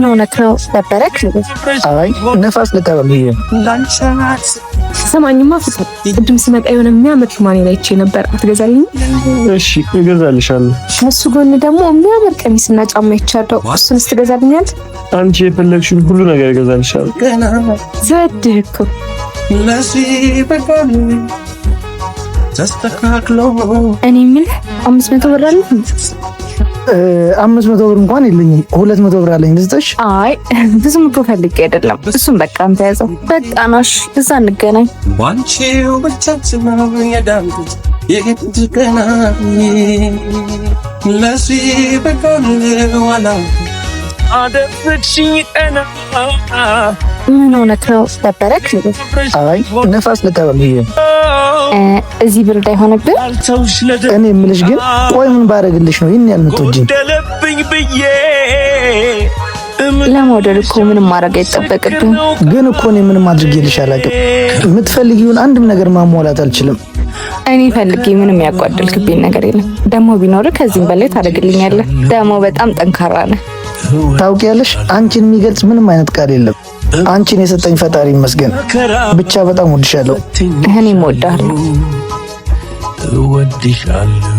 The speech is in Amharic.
ሆነክ ነው ነበረክ? አይ ነፋስ ልቀበል። ሰማኝማ ፍቅር፣ ቅድም ስመጣ የሆነ የሚያምር ሽማኔ ላይ አይቼ ነበር። አትገዛልኝ? እሺ እገዛልሻለሁ። ከሱ ጎን ደግሞ የሚያምር ቀሚስና ጫማ ይቻለው። እሱንስ ትገዛልኛል? አንቺ የፈለግሽውን ሁሉ ነገር እገዛልሻለሁ። ዘወድህ እኮ እኔ የምልህ 500 ብር አለ? 500 ብር እንኳን የለኝም። 200 ብር አለኝ። ልስጥሽ? አይ ብዙም እኮ ፈልጌ አይደለም። እሱም በቃ አንተ ያዘው። በቃ ናሽ፣ እዛ እንገናኝ። ዋንቺው ብቻችን ነው የዳንኩት የገጥከና ለሲ በቀን ዋላ አደፍሽኝ ቀና። ምን ሆነክ ነው ነበረክ? አይ ነፋስ ልቀበል። እዚህ ብርድ አይሆንብህ? እኔ የምልሽ ግን ቆይ ምን ባረግልሽ ነው ይሄን ያልምትወጂኝ? ለመውደድ እኮ ምንም ማድረግ አይጠበቅብኝ። ግን እኮ እኔ ምንም አድርጌልሽ አላውቅም። የምትፈልጊውን አንድም ነገር ማሟላት አልችልም። እኔ ፈልጌ ምንም ያጓደልክብኝ ነገር የለም። ደግሞ ቢኖር ከዚህም በላይ ታደርግልኛለህ። ደግሞ በጣም ጠንካራ ነህ። ታውቂያለሽ፣ አንቺን የሚገልጽ ምንም አይነት ቃል የለም። አንቺን የሰጠኝ ፈጣሪ ይመስገን። ብቻ በጣም ወድሻለሁ። እኔም እወድሃለሁ። እወድሻለሁ